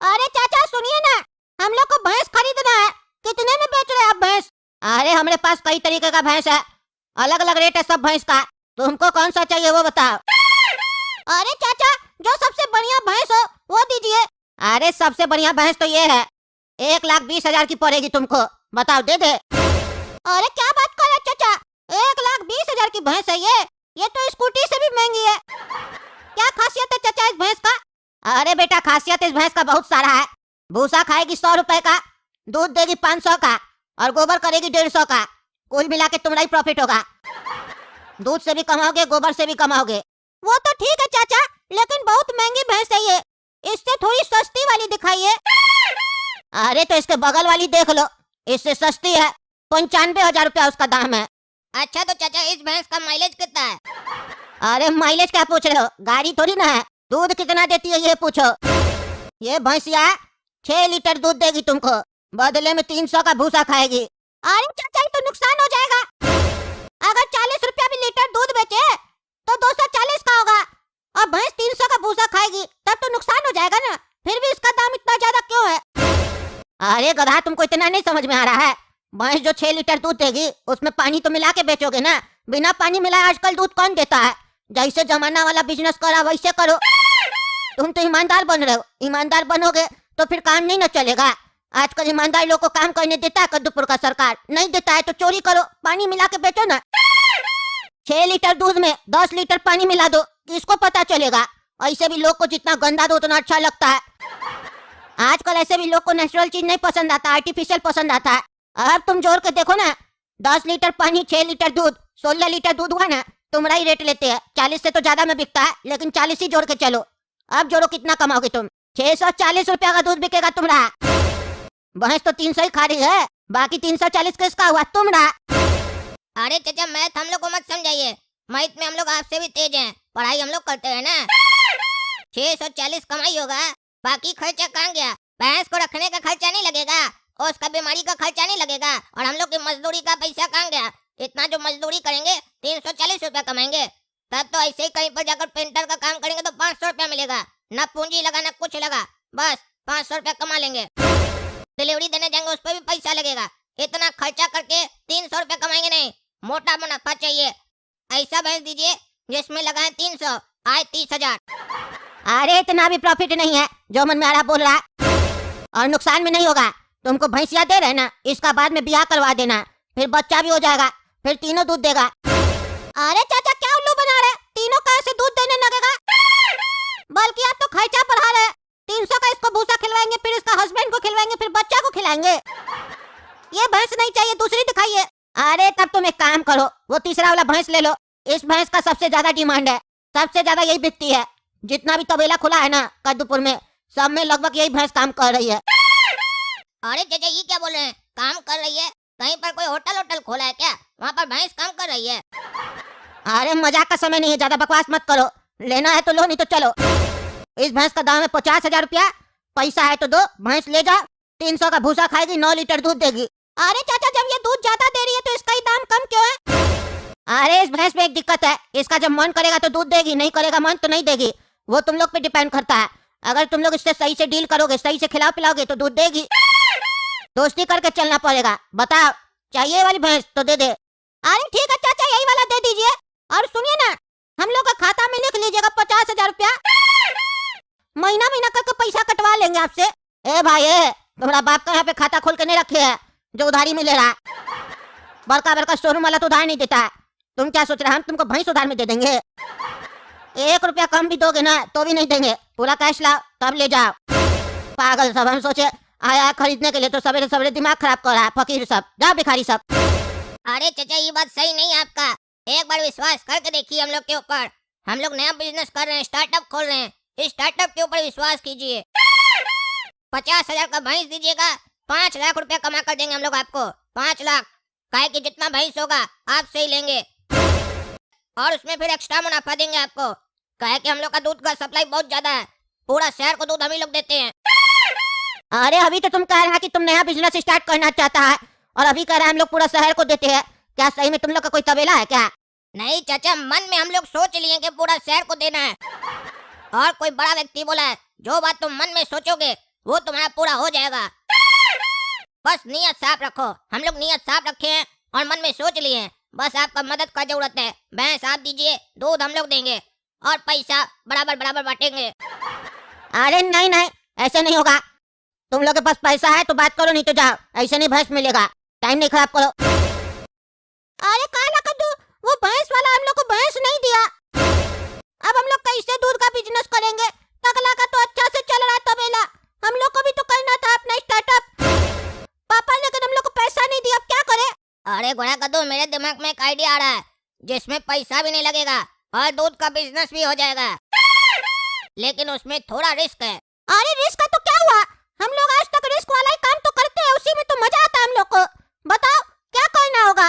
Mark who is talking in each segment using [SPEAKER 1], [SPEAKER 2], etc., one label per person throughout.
[SPEAKER 1] अरे चाचा सुनिए ना, हम लोग को भैंस खरीदना है। कितने में बेच रहे हैं आप भैंस? अरे हमारे पास कई तरीके का भैंस है, अलग अलग रेट है सब भैंस का। तुमको कौन सा चाहिए वो बताओ। अरे चाचा, जो सबसे बढ़िया भैंस हो वो दीजिए। अरे सबसे बढ़िया भैंस तो ये है, 1,20,000 की पड़ेगी तुमको, बताओ दे दे। अरे क्या बात कर रहे चाचा, 1,20,000 की भैंस है ये तो स्कूटी से भी महंगी है। क्या खासियत है चाचा इस भैंस का? अरे बेटा खासियत इस भैंस का बहुत सारा है। भूसा खाएगी 100 रुपए का, दूध देगी 500 का और गोबर करेगी 150 का। कुल मिला के तुम्हारा ही प्रॉफिट होगा। दूध से भी कमाओगे, गोबर से भी कमाओगे। वो तो ठीक है चाचा, लेकिन बहुत महंगी भैंस है ये, इससे थोड़ी सस्ती वाली दिखाइए। अरे तो इसके बगल वाली देख लो, इससे सस्ती है, 95,000 रुपया उसका दाम है।
[SPEAKER 2] अच्छा तो चाचा इस भैंस का माइलेज कितना है?
[SPEAKER 1] अरे माइलेज क्या पूछ रहे हो, गाड़ी थोड़ी ना है। दूध कितना देती है ये पूछो। ये भैंसिया 6 लीटर दूध देगी तुमको, बदले में 300 का भूसा खाएगी। अरे चाचा ये तो नुकसान हो जाएगा। अगर 40 रुपया भी लीटर दूध बेचे तो 240 का होगा, और भैंस 300 का भूसा खाएगी तब तो नुकसान हो जाएगा ना। फिर भी इसका दाम इतना ज्यादा क्यों है? अरे गधा तुमको इतना नहीं समझ में आ रहा है। भैंस जो 6 लीटर दूध देगी उसमें पानी तो मिला के बेचोगे ना, बिना पानी मिलाए आजकल दूध कौन देता है। जैसे जमाना वाला बिजनेस करा वैसे करो। तुम तो ईमानदार बन रहे हो, ईमानदार बनोगे तो फिर काम नहीं न चलेगा। आजकल ईमानदार लोग को काम करने देता है कद्दूपुर का सरकार, नहीं देता है तो चोरी करो, पानी मिला के बेचो ना। 6 लीटर दूध में 10 लीटर पानी मिला दो, किसको पता चलेगा। ऐसे भी लोग को जितना गंदा दो उतना अच्छा लगता है। आजकल ऐसे भी लोग को नेचुरल चीज नहीं पसंद आता, आर्टिफिशियल पसंद आता है। अब तुम जोड़ के देखो ना, 10 लीटर पानी 6 लीटर दूध 16 लीटर दूध हुआ ना। तुम्हारा ही रेट लेते हैं, 40 से तो ज्यादा में बिकता है, लेकिन 40 ही जोड़ के चलो। अब जोड़ो कितना कमाओगे तुम, 640 रुपया का दूध बिकेगा तुम्हारा। भैंस तो 300 ही खा रही है, बाकी 340 किसका हुआ, तुम्हारा।
[SPEAKER 2] अरे चाचा मैथ हम लोग को मत समझाइए, मैथ में हम लोग आपसे भी तेज हैं, पढ़ाई हम लोग करते हैं ना। 640 कमाई होगा, बाकी खर्चा कहाँ गया? भैंस को रखने का खर्चा नहीं लगेगा, और उसका बीमारी का खर्चा नहीं लगेगा, और हम लोग की मजदूरी का पैसा कहाँ गया? इतना जो मजदूरी करेंगे 340 रुपया कमाएंगे, तब तो ऐसे ही कहीं पर जाकर पेंटर का काम करेंगे तो 500 रुपया मिलेगा। न पूंजी लगा न कुछ लगा, बस 500 रुपया कमा लेंगे। डिलीवरी देने जाएंगे उस पर भी पैसा लगेगा। इतना खर्चा करके 300 रुपया कमाएंगे नहीं, मोटा मुनाफा चाहिए। ऐसा भैंस दीजिए जिसमें लगाए 300 आए 30,000।
[SPEAKER 1] अरे इतना भी प्रॉफिट नहीं है जो मन में आ रहा बोल रहा है, और नुकसान में नहीं होगा। तुमको भैंसिया दे रहे ना, इसका बाद में ब्याह करवा देना, फिर बच्चा भी हो जाएगा, फिर तीनों दूध देगा। अरे चाचा क्या उल्लू बना रहे, तीनों कहाँ से दूध देने लगेगा? बल्कि आप तो खर्चा बढ़ा रहे। 300 का इसको भूसा खिलवाएंगे, फिर इसका हस्बैंड को खिलवाएंगे, फिर बच्चा को खिलाएंगे। ये भैंस नहीं चाहिए, दूसरी दिखाइए। अरे तब तुम एक काम करो, वो तीसरा वाला भैंस ले लो। इस भैंस का सबसे ज्यादा डिमांड है, सबसे ज्यादा यही बिकती है। जितना भी तबेला खुला है ना कद्दूपुर में, सब में लगभग यही भैंस काम कर रही है।
[SPEAKER 2] अरे चाचा ये क्या बोल रहे हैं, काम कर रही है? कहीं पर कोई होटल खोला है क्या? वहाँ पर भैंस काम कर रही है?
[SPEAKER 1] अरे मजाक का समय नहीं है, ज्यादा बकवास मत करो। लेना है तो लो, नहीं तो चलो। इस भैंस का दाम है 50,000 रुपया। पैसा है तो दो, भैंस ले जाओ। 300 का भूसा खाएगी, 9 लीटर दूध देगी। अरे चाचा जब ये दूध ज्यादा दे रही है तो इसका ही दाम कम क्यों है? अरे इस भैंस में एक दिक्कत है, इसका जब मन करेगा तो दूध देगी, नहीं करेगा मन तो नहीं देगी। वो तुम लोग पे डिपेंड करता है। अगर तुम लोग इससे सही से डील करोगे, सही से खिलाओ पिलाओगे तो दूध देगी। दोस्ती करके चलना पड़ेगा। बताओ चाहिए वाली भैंस तो दे दे। अरे ठीक है चाचा यही वाला दे दीजिए। और सुनिए ना, हम लोग का खाता में लिख लीजिएगा 50,000 रुपया। महीना महीना करके पैसा कटवा लेंगे आपसे। ए भाई तुम्हारा बाप का यहाँ पे खाता खोल के नहीं रखे है जो उधारी में ले रहा। बड़का बड़का शोरूम वाला तो उधार नहीं देता है। तुम क्या सोच रहे, हम तुमको भैंस उधार में दे देंगे? 1 रुपया कम भी दोगे ना तो भी नहीं देंगे, पूरा कैश लाओ तब ले जाओ। पागल सब, हम सोचे आया खरीदने के लिए तो सवेरे सवेरे दिमाग खराब कर रहा है। फकीर सब, जाओ भिखारी सब।
[SPEAKER 2] अरे चाचा ये बात सही नहीं है आपका, एक बार विश्वास करके देखिए हम लोग के ऊपर। हम लोग नया बिजनेस कर रहे हैं, स्टार्टअप खोल रहे हैं, इस स्टार्टअप के ऊपर विश्वास कीजिए। 50,000 का भैंस दीजिएगा, 5 लाख रुपया कमा कर देंगे हम लोग आपको। 5 लाख, काहे कि जितना भैंस होगा आपसे ही लेंगे, और उसमें फिर एक्स्ट्रा मुनाफा देंगे आपको। काहे कि हम लोग का दूध का सप्लाई बहुत ज्यादा है, पूरा शहर को दूध हम ही लोग देते हैं।
[SPEAKER 1] अरे अभी तो तुम कह रहे हैं कि तुम नया बिजनेस स्टार्ट करना चाहता है, और अभी कह रहे हैं हम लोग पूरा शहर को देते हैं। क्या सही में तुम लोग का कोई तबेला है क्या?
[SPEAKER 2] नहीं चाचा, मन में हम लोग सोच लिए कि पूरा शहर को देना है, और कोई बड़ा व्यक्ति बोला है जो बात तुम मन में सोचोगे वो तुम्हारा पूरा हो जाएगा। बस नियत साफ रखो। हम लोग नियत साफ रखे हैं और मन में सोच लिए हैं, बस आपका मदद का जरूरत है। भैंस आप दीजिए, दूध हम लोग देंगे और पैसा बराबर बराबर बांटेंगे।
[SPEAKER 1] अरे नहीं नहीं, ऐसे नहीं होगा। तुम लोग के पास पैसा है तो बात करो, नहीं तो जाओ। ऐसे नहीं भैंस मिलेगा, टाइम नहीं खराब करो। अरे काला कद्दू, वो भैंस वाला हम लोग को भैंस नहीं दिया। अब हम लोग कैसे दूध का बिजनेस करेंगे? टकला का तो अच्छा से चल रहा है तबेला, हम लोग को भी तो करना था अपना स्टार्टअप। पापा लेकिन हम लोग को पैसा नहीं दिया, अब क्या करें?
[SPEAKER 2] अरे घोड़ा कद्दू, मेरे दिमाग में एक आइडिया आ रहा है जिसमें पैसा भी नहीं लगेगा और दूध का बिजनेस भी हो जाएगा, लेकिन उसमें थोड़ा रिस्क है।
[SPEAKER 1] अरे रिस्क का तो क्या हुआ? हम लोग आज तक रिस्क वाला ही काम तो करते हैं, उसी में तो मजा आता है हम लोग को। बताओ क्या करना होगा?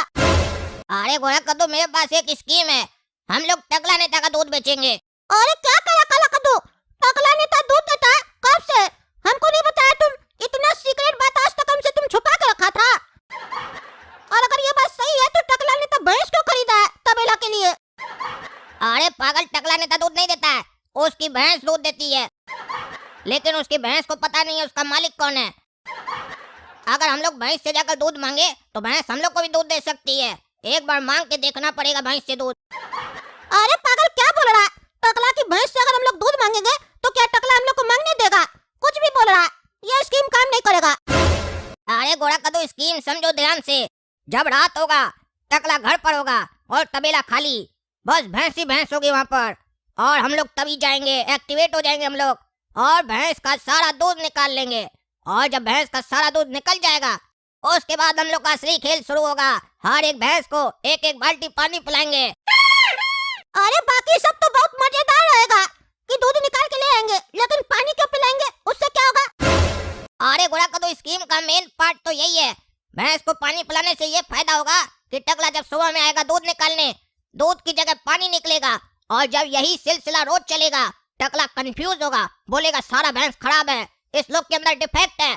[SPEAKER 2] अरे घोड़ा कद्दू, मेरे पास एक स्कीम है। हम लोग टकला नेता का दूध बेचेंगे।
[SPEAKER 1] अरे क्या करा काला कद्दू? टकला नेता दूध देता है? कब से? हमको नहीं बताया तुम। इतना सीक्रेट बात आज तक हमसे तुम छुपा के रखा था। और अगर ये बात सही है तो टकला नेता भैंस क्यों खरीदा है तबेला के लिए?
[SPEAKER 2] अरे पागल, टकला नेता दूध नहीं देता है, उसकी भैंस दूध देती है, लेकिन उसकी भैंस को पता नहीं है उसका मालिक कौन है। अगर हम लोग भैंस से जाकर दूध मांगे तो भैंस हम लोग को भी दूध दे सकती है। एक बार मांग के देखना पड़ेगा भैंस से दूध।
[SPEAKER 1] अरे पागल, क्या बोल रहा है? टकला की भैंस से अगर हम लोग दूध मांगेंगे तो क्या टकला हम लोग को मांगने देगा? कुछ भी बोल रहा है, ये स्कीम काम नहीं करेगा।
[SPEAKER 2] अरे घोड़ा कद्दू, स्कीम समझो ध्यान से। जब रात होगा, टकला घर पर होगा और तबेला खाली, बस भैंस ही भैंस होगी वहाँ पर, और हम लोग तभी जाएंगे, एक्टिवेट हो जाएंगे हम लोग और भैंस का सारा दूध निकाल लेंगे। और जब भैंस का सारा दूध निकल जाएगा, उसके बाद हम लोग का असली खेल शुरू होगा। हर एक भैंस को एक एक बाल्टी पानी पिलाएंगे।
[SPEAKER 1] अरे बाकी सब तो बहुत मजेदार रहेगा कि दूध निकाल के ले आएंगे, लेकिन पानी क्यों पिलाएंगे? उससे क्या होगा?
[SPEAKER 2] अरे घोड़ा कद्दू, स्कीम का मेन पार्ट तो यही है। भैंस को पानी पिलाने से ये फायदा होगा कि टकला जब सुबह में आएगा दूध निकालने, दूध की जगह पानी निकलेगा, और जब यही सिलसिला रोज चलेगा, टकला कंफ्यूज होगा, बोलेगा सारा भैंस खराब है, इस लोग के अंदर डिफेक्ट है,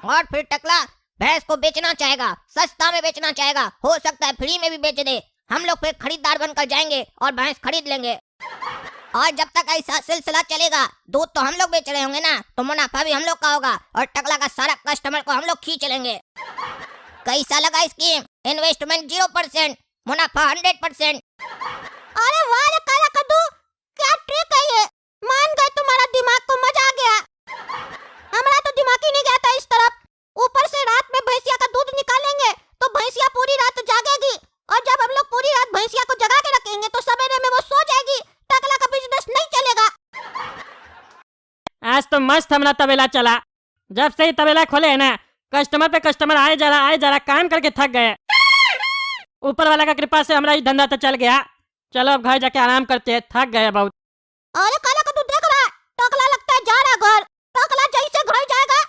[SPEAKER 2] और फिर टकला भैंस को बेचना चाहेगा, सस्ता में बेचना चाहेगा, हो सकता है फ्री में भी बेच दे। हम लोग फिर खरीदार बनकर जाएंगे और भैंस खरीद लेंगे। और जब तक ऐसा सिलसिला चलेगा, दूध तो हम लोग बेच रहे होंगे ना, तो मुनाफा भी हम लोग का होगा और टकला का सारा कस्टमर को हम लोग खींच लेंगे। कैसा लगा स्कीम? इन्वेस्टमेंट 0%, मुनाफा 100%।
[SPEAKER 1] अरे वाह रे काला कद्दू, क्या ट्रिक है ये? मान गए, तुम्हारा दिमाग को मजा आ गया। हमारा तो दिमाग ही नहीं गया था इस तरफ। ऊपर से रात में भैंसिया का दूध निकालेंगे तो भैंसिया पूरी रात जागेगी, और जब हम लोग पूरी रात भैंसिया को जगा के रखेंगे तो सवेरे में वो सो जाएगी। टकला का बिजनेस नहीं चलेगा।
[SPEAKER 3] आज तो मस्त हमारा तबेला चला। जब से ही तबेला खोले है ना, कस्टमर पे कस्टमर आए जा रहा, काम करके थक गए। ऊपर वाला का कृपा से हमारा ये धंधा तो चल गया। चलो अब घर जाके आराम करते हैं, थक गए बहुत।
[SPEAKER 1] अरे काला कद्दू देख रहा है, टकला लगता है जा रहा घर। टकला जैसे घर जाएगा,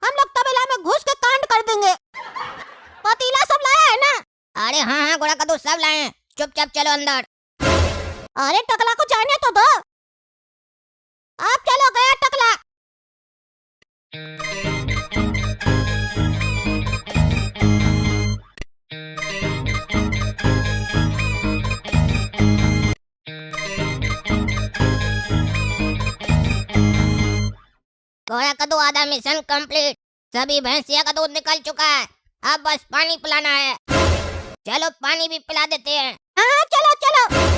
[SPEAKER 1] हम लोग तबेला में घुस के कांड कर देंगे। पतीला सब लाया है ना?
[SPEAKER 2] अरे हाँ हाँ घोड़ा कद्दू, सब लाए हैं, चुपचाप चलो अंदर।
[SPEAKER 1] अरे टकला को जाने तो दो। आप चलो, गया टकला।
[SPEAKER 2] घोड़ा कद्दू, आधा मिशन कंप्लीट। सभी भैंसिया का दूध निकल चुका है, अब बस पानी पिलाना है। चलो पानी भी पिला देते हैं।
[SPEAKER 1] हाँ चलो चलो।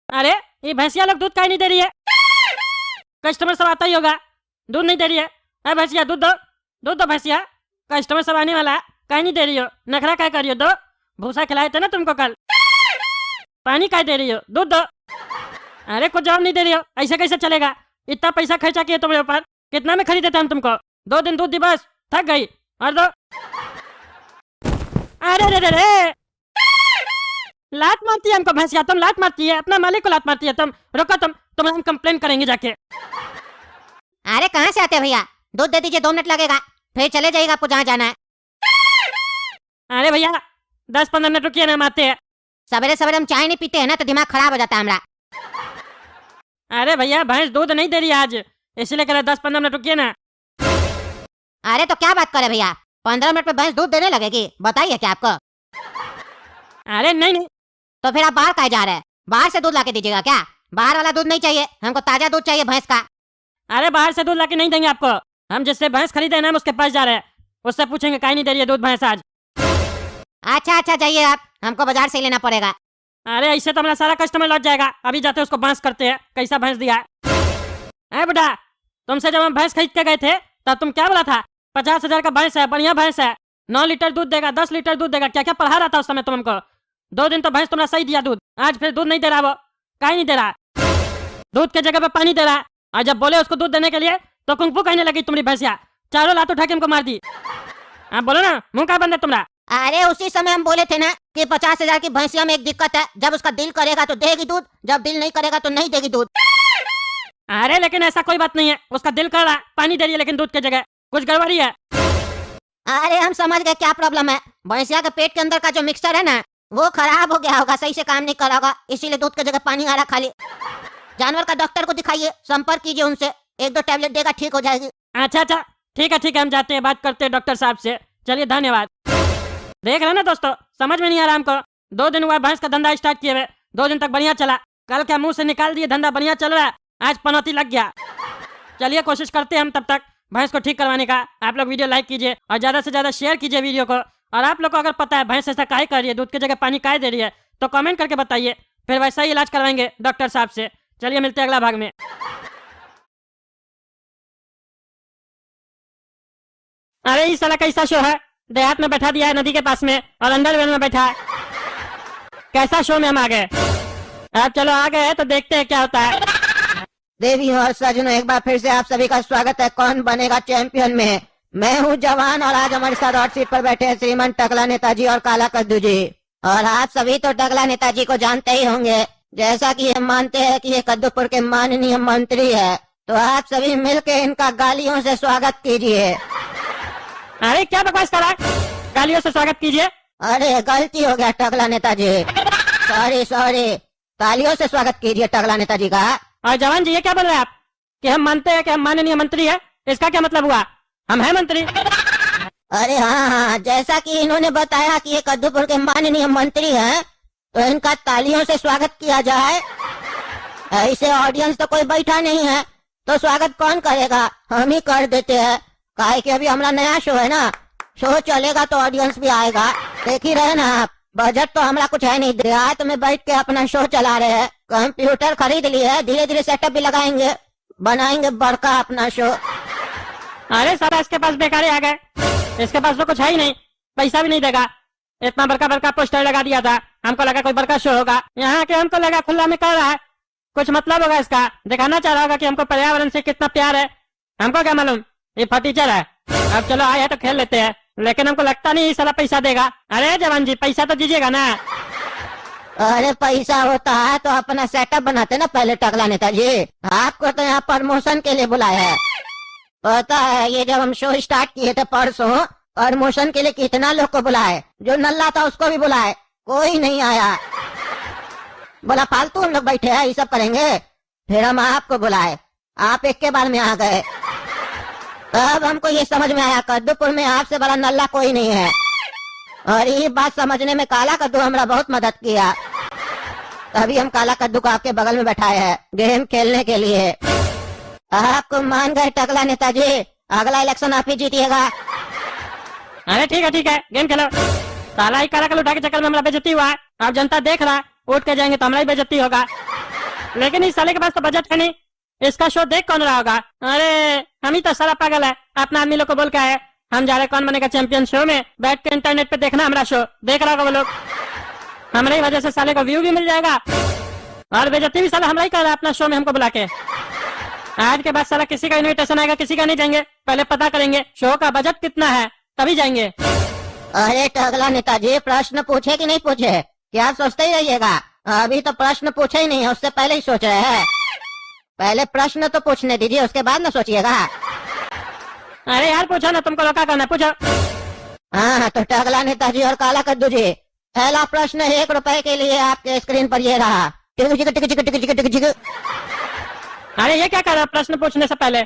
[SPEAKER 3] अरे ये भैंसिया लोग दूध काहे नहीं दे रही है? कस्टमर सब आता ही होगा, दूध नहीं दे रही है। अरे भैंसिया दूध दो, दूध दो भैंसिया। कस्टमर सब आने वाला है, काहे नहीं दे रही हो? नखरा काहे कर रही हो? दो, भूसा खिलाए थे ना तुमको कल। पानी काहे दे रही हो? दूध दो। अरे कुछ जवाब नहीं दे रही हो, ऐसे कैसे चलेगा? इतना पैसा खर्चा किए तुम्हारे ऊपर, कितना में खरीदे थे हम तुमको? 2 दिन दूध दी, बस थक गई। और दो। अरे रे रे रे, लात मारती है हमको भैंसिया, तुम लात मारती है, अपना मालिक को लात मारती है तुम। रुको तुम हम कंप्लेन करेंगे जाके।
[SPEAKER 1] अरे कहाँ से आते भैया? दूध दे दीजिए, 2 मिनट लगेगा, फिर चले जाइएगा आपको जहाँ जाना है।
[SPEAKER 3] अरे भैया 10-15 मिनट रुकिए ना, हम आते हैं।
[SPEAKER 1] सवेरे सवेरे हम चाय नहीं पीते हैं ना, तो दिमाग खराब हो जाता है हमारा।
[SPEAKER 3] अरे भैया भैंस दूध नहीं दे रही है आज, इसलिए कह रहे 10-15 मिनट रुकिए ना।
[SPEAKER 1] अरे तो क्या बात करे भैया, 15 मिनट में भैंस दूध देने लगेगी? बताइए क्या आपको?
[SPEAKER 3] अरे नहीं,
[SPEAKER 1] तो फिर आप बाहर काहे जा रहे हैं? बाहर से दूध लाके दीजिएगा क्या? बाहर वाला दूध नहीं चाहिए, हमको ताजा दूध चाहिए भैंस का।
[SPEAKER 3] अरे बाहर से दूध लाके नहीं देंगे आपको, हम जिससे भैंस खरीदे ना हम उसके पास जा रहे हैं, उससे पूछेंगे काहे नहीं दे रही है दूध भैंस आज।
[SPEAKER 1] अच्छा अच्छा जाइए आप, हमको बाजार से ही लेना पड़ेगा।
[SPEAKER 3] अरे ऐसे तो हमारा सारा कस्टमर लौट जाएगा। अभी जाते उसको बांस करते हैं कैसा भैंस दिया है। बुढ़ा, तुमसे जब हम भैंस खरीद के गए थे तब तुम क्या बोला था? 50,000 का भैंस है, बढ़िया भैंस है, 9 लीटर दूध देगा, 10 लीटर दूध देगा, क्या क्या पढ़ा रहा था उस समय तुम हमको। 2 दिन तो भैंस तुमने सही दिया दूध, आज फिर दूध नहीं दे रहा। वो काहे नहीं दे रहा? दूध के जगह पे पानी दे रहा। और जब बोले उसको दूध देने के लिए तो कुंफू कहने लगी तुम्हारी भैंसिया, चारों लात उठा के हमको मार दी। आप बोलो ना, मुंह का बंद है तुम्हारा।
[SPEAKER 1] अरे उसी समय हम बोले थे ना कि 50,000 की भैंसिया में एक दिक्कत है, जब उसका दिल करेगा तो देगी दूध, जब दिल नहीं करेगा तो नहीं देगी दूध।
[SPEAKER 3] अरे लेकिन ऐसा कोई बात नहीं है, उसका दिल कर रहा, पानी दे रही है लेकिन दूध की जगह, कुछ गड़बड़ी है।
[SPEAKER 1] अरे हम समझ गए क्या प्रॉब्लम है। भैंसिया के पेट के अंदर का जो मिक्सचर है ना वो खराब हो गया होगा, सही से काम नहीं कर रहा होगा, इसीलिए दूध की जगह पानी आ रहा खाली। जानवर का डॉक्टर को दिखाइए, संपर्क कीजिए उनसे, 1-2 टैबलेट देगा, ठीक हो जाएगी।
[SPEAKER 3] अच्छा अच्छा ठीक है, हम जाते हैं, बात करते हैं डॉक्टर साहब से। चलिए धन्यवाद। देख रहे ना दोस्तों, समझ में नहीं आ रहा हमको। 2 दिन हुआ भैंस का धंधा स्टार्ट किए हुए, 2 दिन तक बढ़िया चला, कल क्या मुंह से निकाल दिए धंधा बढ़िया चल रहा है, आज पनौती लग गया। चलिए कोशिश करते हैं हम तब तक भैंस को ठीक करवाने का। आप लोग वीडियो लाइक कीजिए और ज्यादा से ज्यादा शेयर कीजिए वीडियो को। और आप लोग को अगर पता है भैंस ऐसा काहे कर रही है, दूध की जगह पानी काहे दे रही है, तो कमेंट करके बताइए, फिर वैसा ही इलाज करवाएंगे डॉक्टर साहब से। चलिए मिलते हैं अगला भाग में। अरे इस साला कैसा शो है, देहात में बैठा दिया है नदी के पास में और अंडरवेयर में बैठा है। कैसा शो में हम आ गए। अब चलो आ गए तो देखते हैं क्या होता है।
[SPEAKER 1] देवियों और सजनों, एक बार फिर से आप सभी का स्वागत है कौन बनेगा चैंपियन में। मैं हूँ जवान और आज हमारे साथ हॉट सीट पर बैठे हैं श्रीमान टकला नेताजी और काला कद्दू जी। और आप सभी तो टकला नेताजी को जानते ही होंगे, जैसा कि हम मानते हैं कि ये कद्दूपुर के माननीय मंत्री है, तो आप सभी मिलकर इनका गालियों से स्वागत कीजिए।
[SPEAKER 3] अरे क्या बकवास कर रहा है, गालियों से स्वागत कीजिए।
[SPEAKER 1] अरे गलती हो गया टकला नेताजी, सॉरी, तालियों से स्वागत कीजिए टकला नेताजी का।
[SPEAKER 3] और जवान जी ये क्या बोल रहे हैं आप कि हम मानते हैं कि हम माननीय मंत्री है, इसका क्या मतलब हुआ? हम हैं मंत्री।
[SPEAKER 1] अरे हाँ, जैसा कि इन्होंने बताया कि ये कद्दूपुर के माननीय मंत्री हैं, तो इनका तालियों से स्वागत किया जाए। ऐसे ऑडियंस तो कोई बैठा नहीं है, तो स्वागत कौन करेगा, हम ही कर देते हैं। काहे कि अभी हमारा नया शो है ना, शो चलेगा तो ऑडियंस भी आएगा। देख ही रहे ना आप, बजट तो हमारा कुछ है नहीं, देहात में बैठ के अपना शो चला रहे हैं, कंप्यूटर खरीद लिए है, धीरे धीरे सेटअप भी लगाएंगे, बनाएंगे बड़का अपना शो।
[SPEAKER 3] अरे सारा इसके पास बेकार आ गए, इसके पास तो कुछ है ही नहीं, पैसा भी नहीं देगा। इतना बड़का पोस्टर लगा दिया था, हमको लगा कोई बड़का शो होगा, यहाँ के हमको लगा खुला में कर रहा है, कुछ मतलब होगा इसका, दिखाना चाह रहा होगा कि हमको पर्यावरण से कितना प्यार है। हमको क्या मालूम ये फटीचर है। अब चलो आए तो खेल लेते हैं, लेकिन हमको लगता नहीं साला पैसा देगा। अरे जवान जी पैसा तो दीजिएगा ना।
[SPEAKER 1] अरे पैसा होता है तो अपना सेटअप बनाते ना पहले टकला नेताजी, आपको तो यहाँ प्रमोशन के लिए बुलाया है। पता है ये जब हम शो स्टार्ट किए थे परसों, प्रमोशन के लिए कितना लोग को बुलाए, जो नल्ला था उसको भी बुलाए, कोई नहीं आया। बोला फालतू हम लोग बैठे हैं ये सब करेंगे, फिर हम आपको बुलाए, आप एक के बार में आ गए। तब हमको ये समझ में आया कद्दूपुर में आपसे बड़ा नल्ला कोई नहीं है। और ये बात समझने में काला कद्दू हमरा बहुत मदद किया, तभी हम काला कद्दू को आपके बगल में बैठाए हैं गेम खेलने के लिए। आपको मान गए टकला नेताजी, अगला इलेक्शन आप ही जीतिएगा।
[SPEAKER 3] अरे ठीक है गेम खेलो। साला ही काला कल उठा के चक्कर में हमारा बेइज्जती हुआ है, अब जनता देख रहा है, उठ के जाएंगे तो हमारा ही बेइज्जती होगा। लेकिन इस साले के पास तो बजट है नहीं, इसका शो देख कौन रहा होगा। अरे हम ही तो सारा पागल है, अपना आदमी लोग को बोल के आए हम जा रहे कौन बनेगा चैंपियन शो में, बैठ के इंटरनेट पे देखना हमारा शो, देख रहा होगा वो लोग। हमारी वजह से साले को व्यू भी मिल जाएगा और बेइज्जती भी साला हमारा ही कर रहा है अपना शो में हमको बुला के। आज के बाद साला किसी का इन्विटेशन आएगा, किसी का नहीं जाएंगे, पहले पता करेंगे शो का बजट कितना है तभी जाएंगे।
[SPEAKER 1] अरे टकला नेताजी प्रश्न पूछे कि नहीं पूछे, क्या आप सोचते ही रहिएगा, अभी तो प्रश्न पूछे ही नहीं है, उससे पहले ही सोच रहे हैं। पहले प्रश्न तो पूछने दीजिए, उसके बाद न सोचिएगा।
[SPEAKER 3] अरे यार पूछो ना, तुमको रोका करना, पूछो।
[SPEAKER 1] हाँ तो टकला नेताजी और काला कद्दू जी, पहला प्रश्न 1 रुपए के लिए आपके स्क्रीन पर ये रहा। टिक टिक टिक टिक टिक टिक टिक।
[SPEAKER 3] अरे ये क्या कर रहा प्रश्न पूछने से पहले?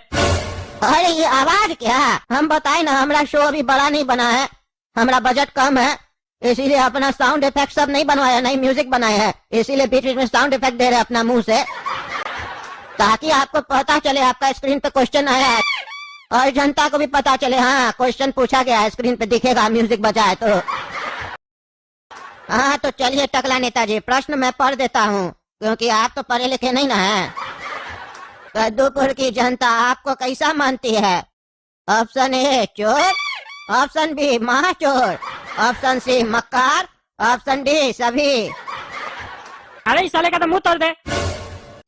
[SPEAKER 1] अरे ये आवाज क्या, हम बताए ना हमारा शो अभी बड़ा नहीं बना है, हमारा बजट कम है, इसीलिए अपना साउंड इफेक्ट सब नहीं बनवाया, नहीं म्यूजिक बनाए हैं, इसीलिए बीच बीच में साउंड इफेक्ट दे रहे अपना मुंह से, ताकि आपको पता चले आपका स्क्रीन पे क्वेश्चन आया है। और जनता को भी पता चले। हाँ, क्वेश्चन पूछा गया है, स्क्रीन पे दिखेगा, म्यूजिक बजाए तो। हाँ तो चलिए टकला नेताजी, प्रश्न मैं पढ़ देता हूँ, क्योंकि आप तो पढ़े लिखे नहीं ना हैं। कद्दूपुर की जनता आपको कैसा मानती है? ऑप्शन ए चोर, ऑप्शन बी महाचोर, ऑप्शन सी मक्कार, ऑप्शन डी सभी।
[SPEAKER 3] अरे इस साले का तो मुंह तोड़ दे।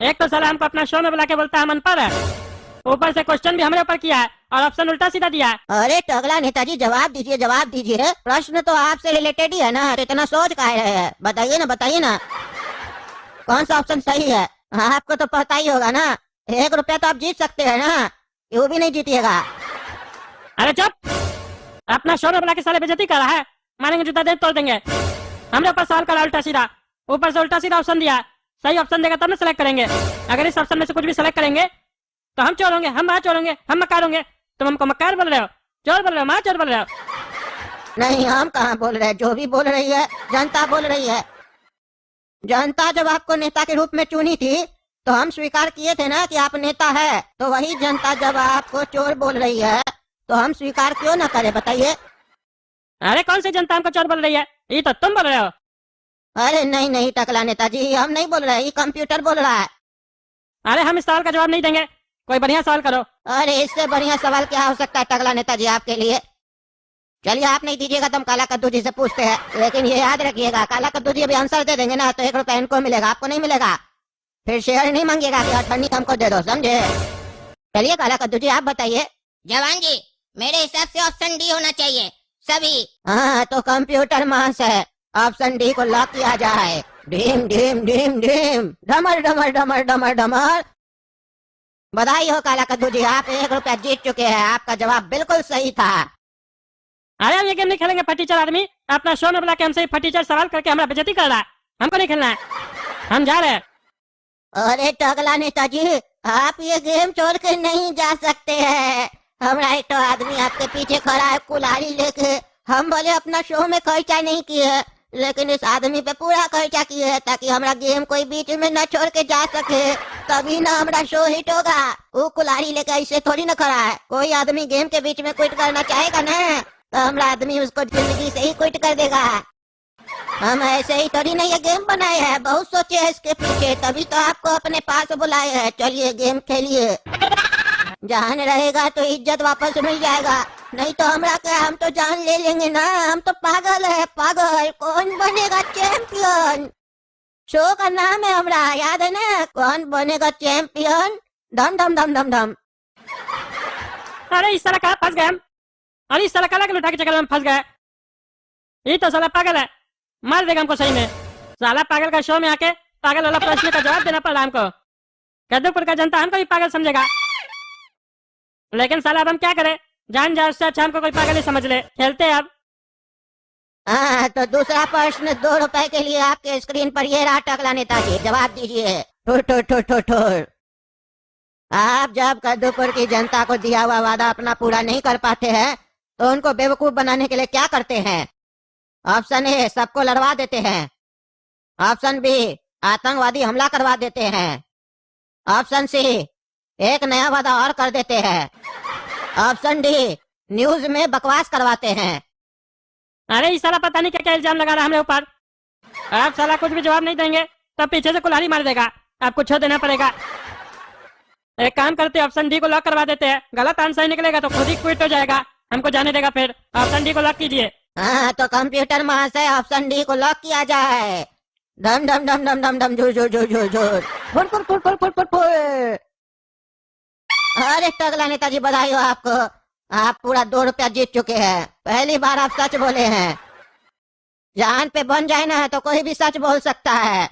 [SPEAKER 3] एक तो साला हमको अपना शो में बुला के बोलता है हम अनपढ़ है, ऊपर से क्वेश्चन भी हमारे ऊपर किया है और ऑप्शन उल्टा सीधा दिया है।
[SPEAKER 1] अरे टकला नेताजी जवाब दीजिए, जवाब दीजिए। प्रश्न तो आपसे रिलेटेड ही है ना, तो इतना सोच काहे रहे हैं? बताइए ना, बताइए ना, कौन सा ऑप्शन सही है? हाँ, आपको तो पता ही होगा ना। 1 रुपया तो आप जीत सकते हैं ना, वो भी नहीं जीतिएगा।
[SPEAKER 3] अरे चुप, अपना शो में बुला के साले बेइज्जती कर रहा है। मारेंगे जूता दे तोड़ देंगे। हमने ऊपर सवाल करा उल्टा सीधा, ऊपर से उल्टा सीधा ऑप्शन दिया। सही ऑप्शन देगा तब ना सेलेक्ट करेंगे। अगर इस ऑप्शन में से कुछ भी सेलेक्ट करेंगे तो हम चोर होंगे, हम महाचोर होंगे, हम मक्कार होंगे। तुम हमको मक्कार बोल रहे हो, चोर बोल रहे हो, महाचोर बोल रहे हो।
[SPEAKER 1] नहीं, हम कहाँ बोल रहे हैं, जो भी बोल रही है जनता बोल रही है। जनता जब आपको नेता के रूप में चुनी थी तो हम स्वीकार किए थे ना कि आप नेता है, तो वही जनता जब आपको चोर बोल रही है तो हम स्वीकार क्यों ना करें, बताइए।
[SPEAKER 3] अरे कौन सी जनता हमको चोर बोल रही है? ये तो तुम बोल रहे हो।
[SPEAKER 1] अरे नहीं नहीं टकला नेताजी, हम नहीं बोल रहे, ये कंप्यूटर बोल रहा है।
[SPEAKER 3] अरे हम इस सवाल का जवाब नहीं देंगे, कोई बढ़िया सवाल करो।
[SPEAKER 1] अरे इससे बढ़िया सवाल क्या हो सकता है टकला नेताजी आपके लिए? चलिए आप नहीं दीजिएगा तो हम काला कद्दू जी से पूछते हैं, लेकिन ये याद रखिएगा, काला कद्दू जी अभी आंसर दे देंगे ना तो 1 रुपया इनको मिलेगा, आपको नहीं मिलेगा। फिर शेयर नहीं मांगेगा कि अठन्नी हमको दे दो, समझे? चलिए काला कद्दू जी आप बताइए।
[SPEAKER 2] जवान जी, मेरे हिसाब से ऑप्शन डी होना चाहिए, सभी।
[SPEAKER 1] हाँ तो कंप्यूटर मास है, ऑप्शन डी को लॉक किया जाए। ढीम ढीम ढीम ढीम, डमर डमर डमर डमर डमर। बधाई हो काला कद्दू जी, आप 1 रुपया जीत चुके हैं, आपका जवाब बिल्कुल सही था।
[SPEAKER 3] अरे हम ये गेम नहीं खेलेंगे फटीचर आदमी। अपना शो में बुला के हमसे फटीचर सवाल करके हमारा बेइज्जती कर रहा है। हमको नहीं खेलना है, हम जा रहे हैं।
[SPEAKER 1] अरे टकला नेताजी, आप ये गेम छोड़ के नहीं जा सकते हैं। हमारा एक तो आदमी आपके पीछे खड़ा है कुल्हाड़ी लेके। हम बोले अपना शो में खर्चा नहीं किए, लेकिन इस आदमी पे पूरा खर्चा किए है ताकि हमारा गेम कोई बीच में न छोड़ के जा सके, तभी ना हमारा शो हिट होगा। वो कुल्हाड़ी लेके ऐसे थोड़ी ना खड़ा है। कोई आदमी गेम के बीच में क्विट करना चाहेगा ना तो हमारा आदमी उसको जिंदगी से ही क्विट कर देगा। हम ऐसे ही थोड़ी ना ये गेम बनाए हैं, बहुत सोचे हैं इसके पीछे, तभी तो आपको अपने पास बुलाए हैं। चलिए गेम खेलिए, जान रहेगा तो इज्जत वापस मिल जाएगा, नहीं तो हमरा क्या, हम तो जान ले लेंगे ना। हम तो पागल है, पागल। कौन बनेगा चैंपियन? शो का नाम है हमरा, याद है ना? कौन बनेगा चैंपियन? धम धम धम धम धम।
[SPEAKER 3] अरे इस साला कहाँ फंस गए हम? अरे इस साला काला के लुटा के चक्कर में फंस गए। ये तो साला पागल है, मार देगा हमको सही में। साला पागल का शो में आके पागल वाला प्रश्न का जवाब देना पड़ा हमको। कद्दूपुर का जनता हमको भी पागल समझेगा, लेकिन साला अब हम क्या करें? जान जा उससे अच्छा हमको कोई पागल ही समझ ले। खेलते हैं अब।
[SPEAKER 1] हाँ तो दूसरा प्रश्न 2 रुपए के लिए आपके स्क्रीन पर ये रहा टकला नेताजी, जवाब दीजिए। ठुर ठुर ठुर ठुर ठुर। आप जब कद्दूपुर की जनता को दिया हुआ वादा अपना पूरा नहीं कर पाते हैं तो उनको बेवकूफ बनाने के लिए क्या करते हैं? ऑप्शन ए सबको लड़वा देते हैं, ऑप्शन बी आतंकवादी हमला करवा देते हैं, ऑप्शन सी एक नया वादा और कर देते हैं, ऑप्शन डी न्यूज में बकवास करवाते हैं।
[SPEAKER 3] अरे इस साला पता नहीं क्या क्या इल्जाम लगा रहा है हमारे ऊपर। आप साला कुछ भी जवाब नहीं देंगे तब पीछे से कुल्हाड़ी मार देगा, आपको छो देना पड़ेगा। एक काम करते हैं, ऑप्शन डी को लॉक करवा देते हैं। गलत आंसर निकलेगा तो खुद ही क्विट हो जाएगा, हमको जाने देगा। फिर ऑप्शन डी को लॉक कीजिए।
[SPEAKER 1] हाँ तो कंप्यूटर महाशय ऑप्शन डी को लॉक किया जाए। धम धम धम धम धम धम झूर झूर झूर झूर झूर फुर फुर फुर फुर फुर फुर फुर। अरे टकला नेताजी बधाई हो आपको, आप पूरा 2 रुपया जीत चुके हैं। पहली बार आप सच बोले हैं। जान पे बन जाए ना तो कोई भी सच बोल सकता है।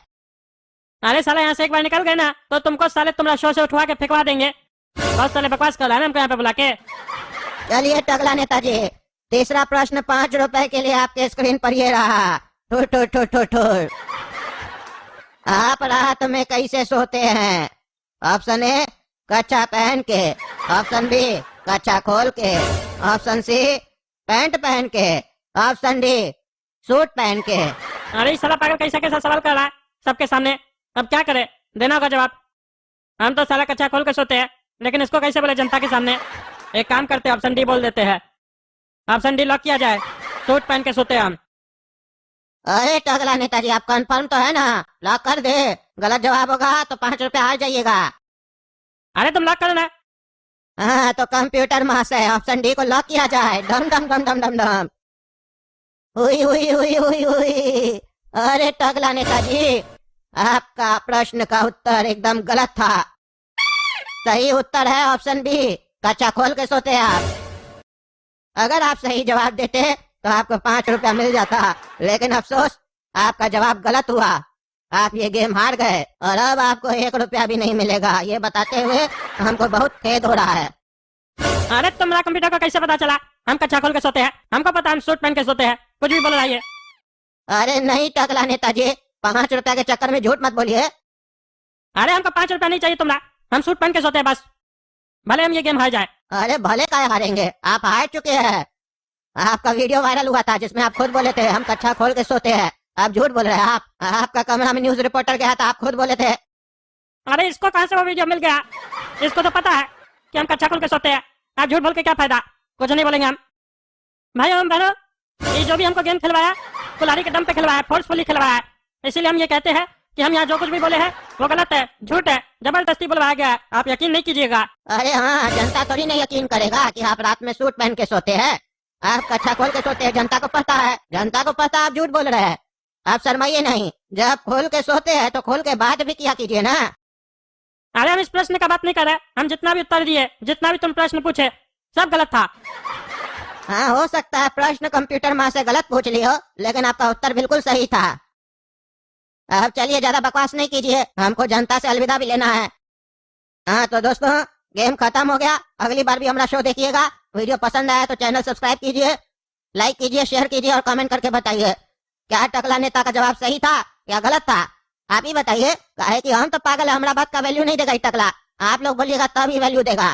[SPEAKER 3] अरे साला यहाँ से एक बार निकल गए ना तो तुमको साले तुम्हारा शो से उठवा के फेंकवा देंगे। बहुत साले बकवास कर रहा है ना हमको यहाँ पे बुला के।
[SPEAKER 1] चलिए टकला नेताजी, तीसरा प्रश्न 5 रुपए के लिए आपके स्क्रीन पर ये रहा। ठुर ठुर ठुर ठुर ठुर। आप रात में कैसे सोते हैं? ऑप्शन ए कच्छा पहन के, ऑप्शन बी कच्छा खोल के, ऑप्शन सी पैंट पहन के, ऑप्शन डी सूट पहन के।
[SPEAKER 3] अरे इस साला पागल कैसा कैसा सवाल कर रहा है सबके सामने। अब क्या करे, देना होगा जवाब। हम तो साला कच्चा खोल के सोते हैं, लेकिन इसको कैसे बोले जनता के सामने? एक काम करते हैं, ऑप्शन डी बोल देते हैं। ऑप्शन डी लॉक किया जाए, सूट पहन के सोते हैं हम।
[SPEAKER 1] अरे टकला नेताजी, आप कंफर्म तो है ना? लॉक कर दे। गलत जवाब होगा तो 5 रुपया हार जाइएगा।
[SPEAKER 3] अरे तुम लॉक करो ना।
[SPEAKER 1] हाँ तो कंप्यूटर महाशय, ऑप्शन डी को लॉक किया जाए। डम डम डम डम डम डम। हुई हुई हुई हुई हुई। अरे टकला नेताजी, आपका प्रश्न का उत्तर एकदम गलत था। सही उत्तर है ऑप्शन बी, कच्चा खोल के सोते हैं आप। अगर आप सही जवाब देते तो आपको 5 रुपया मिल जाता, लेकिन अफसोस आपका जवाब गलत हुआ। आप ये गेम हार गए और अब आपको 1 रुपया भी नहीं मिलेगा। ये बताते हुए हमको बहुत खेद हो रहा है।
[SPEAKER 3] अरे तुम्हारा कंप्यूटर को कैसे पता चला हम कच्चा खोल के सोते हैं? हमको पता हम सूट पहन के सोते हैं, कुछ भी बोल रहा है।
[SPEAKER 1] अरे नहीं टकला नेताजी, 5 रुपया के चक्कर में झूठ मत बोलिए।
[SPEAKER 3] अरे हमको 5 रुपया नहीं चाहिए तुम्हारा, हम सूट पहन के सोते हैं बस, भले हम ये गेम हार जाए।
[SPEAKER 1] अरे भले काहे हारेंगे, आप हार चुके हैं। आपका वीडियो वायरल हुआ था जिसमें आप खुद बोले थे हम कच्चा खोल के सोते हैं। आप झूठ बोल रहे हैं। आपका कमरा में न्यूज रिपोर्टर गया था, आप खुद बोले थे।
[SPEAKER 3] अरे इसको कहाँ से वो वीडियो मिल गया? इसको तो पता है कि हम कच्चा खोल के सोते हैं। आप झूठ बोल के क्या फायदा? कुछ नहीं बोलेंगे हम। भाई हम बहनों, ये जो भी हमको गेम खिलवाया कुल्हाड़ी के दम पे खिलवाया, फोर्सफुली खिलवाया, इसीलिए हम ये कहते हैं कि हम यहाँ जो कुछ भी बोले हैं वो गलत है, झूठ है, जबरदस्ती बुलवाया गया है। आप यकीन नहीं कीजिएगा।
[SPEAKER 1] अरे हाँ, जनता थोड़ी नहीं यकीन करेगा कि आप रात में सूट पहन के सोते हैं। आप कच्चा खोल के सोते हैं, जनता को पता है। जनता को पता आप झूठ बोल रहे हैं। आप शर्माइए नहीं, जब खोल के सोते हैं तो खोल के बात भी किया कीजिए ना।
[SPEAKER 3] अरे हम इस प्रश्न का बात नहीं कर रहे, हम जितना भी उत्तर दिए, जितना भी तुम प्रश्न पूछे, सब गलत था।
[SPEAKER 1] हाँ हो सकता है प्रश्न कंप्यूटर माँ से गलत पूछ ली हो, लेकिन आपका उत्तर बिल्कुल सही था। अब चलिए ज्यादा बकवास नहीं कीजिए, हमको जनता से अलविदा भी लेना है। हाँ तो दोस्तों, गेम खत्म हो गया। अगली बार भी हमारा शो देखिएगा। वीडियो पसंद आया तो चैनल सब्सक्राइब कीजिए, लाइक कीजिए, शेयर कीजिए और कमेंट करके बताइए क्या टकला नेता का जवाब सही था या गलत था। आप ही बताइए, काहे कि हम तो पागल है, हमारा बात का वैल्यू नहीं देगा ये टकला। आप लोग बोलिएगा तभी वैल्यू देगा।